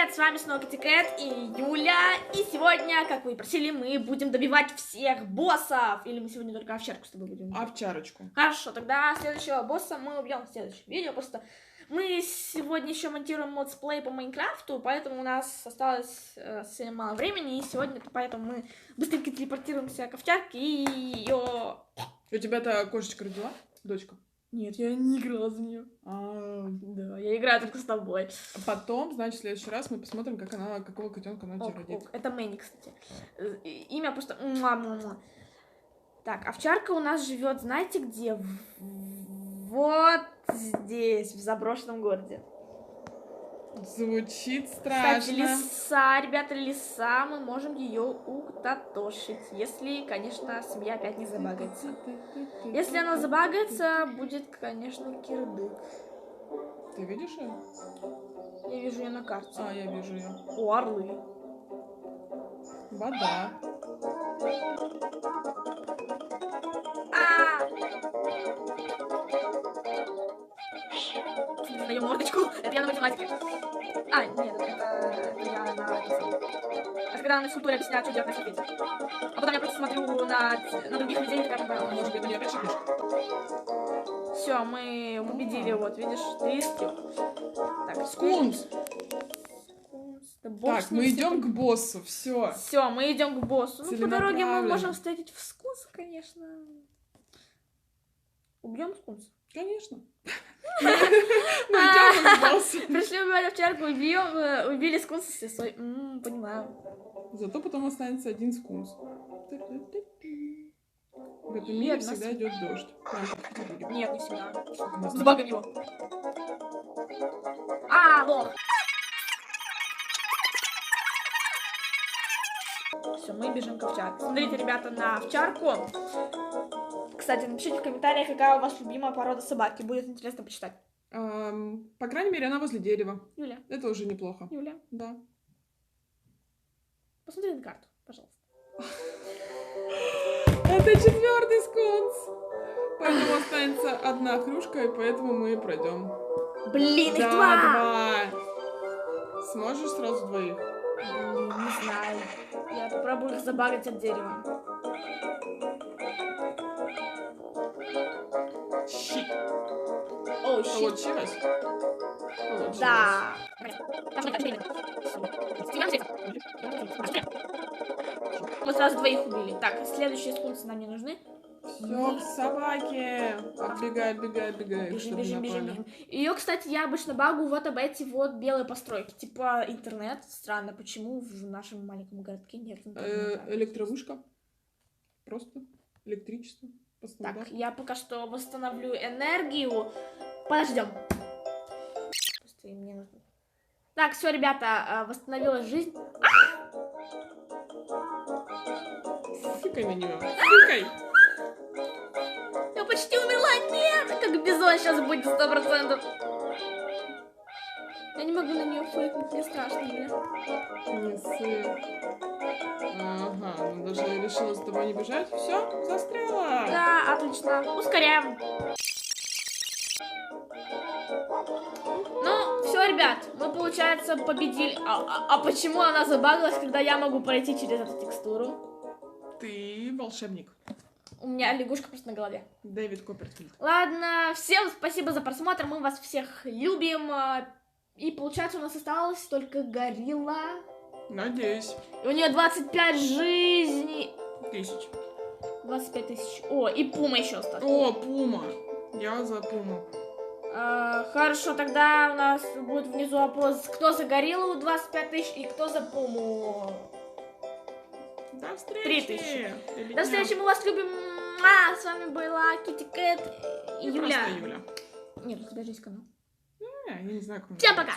привет! С вами снова Китти Кэт и Юля. И сегодня, как вы и просили, мы будем добивать всех боссов. Или мы сегодня только овчарку с тобой будем? Овчарочку. Хорошо, тогда следующего босса мы убьем в следующем видео. Просто мы сегодня еще монтируем модсплей по Майнкрафту, поэтому у нас осталось совсем мало времени. И сегодня поэтому мы быстренько телепортируемся к овчарке и ее... У тебя-то кошечка родила? Дочка? Нет, я не играла за нее. Да, я играю только с тобой. Потом, значит, в следующий раз мы посмотрим, какого котенка она тебе родит. Это Мэнни, кстати. Имя просто... Так, овчарка у нас живет, знаете где? Вот здесь, в заброшенном городе. Звучит страшно. Кстати, лиса, ребята, лиса, мы можем ее утатошить, если, конечно, семья опять не забагается. Если она забагается, будет, конечно, кирдык. Ты видишь ее? Я вижу ее на карте. Я вижу ее. О, орлы. Вода. На ее мордочку. Это я на математике. Нет, это я на... Это когда на физкультуре объясняют, что делать на свете. А потом я просто смотрю на других людей, как бы... Может быть, ты не опять шипишь? Все, мы победили, вот, видишь, 300. Так, Скунс! Так, мы идем к боссу, все. Все, мы идем к боссу. Ну, по дороге мы можем встретить в скунс, конечно. Убьем скунс? Конечно. Мы идем к боссу. Пришли убивать овчарку, убили скунса с лисой. Понимаю. Зато потом останется один скунс. В этом мире всегда идет дождь. Нет, не всегда. Забагай его. Лох. Все, мы бежим к овчарке. Смотрите, ребята, на овчарку. Кстати, напишите в комментариях, какая у вас любимая порода собаки. Будет интересно почитать. По крайней мере, она возле дерева. Юля. Это уже неплохо. Юля. Да. Посмотри на карту, пожалуйста. Это 4-й скунс. Поэтому останется одна кружка, и поэтому мы пройдем. Блин, их два. Сможешь сразу двоих? Не знаю. Я попробую их забагать от дерева. Щит. Получилось? Получилось. Да. Мы сразу двоих убили. Так, следующие скунсы нам не нужны. Все, к собаке. Отбегай, отбегай. Бежим. Ее, кстати, я обычно багу вот об эти вот белые постройки. Типа интернет. Странно, почему в нашем маленьком городке нет интернета. Электровышка. Просто электричество. Так, я пока что восстановлю энергию. Подождем. Просто мне нужно. Так, все, ребята, восстановилась жизнь. Фыкай на нее. Фыкай. Я почти умерла. Нет, как бизон сейчас будет 100%. Я не могу на нее фыркнуть, мне страшно, Не ссы. Ага, ну даже решила с тобой не бежать. Все, застряла. Да, отлично. Ускоряем. Ну, все, ребят, мы, получается, победили. А почему она забагалась, когда я могу пройти через эту текстуру? Ты волшебник. У меня лягушка просто на голове. Дэвид Копперфильд. Ладно, всем спасибо за просмотр, мы вас всех любим. И получается, у нас осталось только горилла. Надеюсь. И у нее 25 жизней. 1000. 25 тысяч. О, и пума еще осталась. О, пума. Я за пуму. Хорошо, тогда у нас будет внизу опрос, кто за гориллу 25 тысяч и кто за пуму. До встречи. 3000. До встречи, мы вас любим. С вами была Китти Кэт и Юля. Просто Юля. Нет, у тебя же есть канал. Я не знаю, как. Всем пока.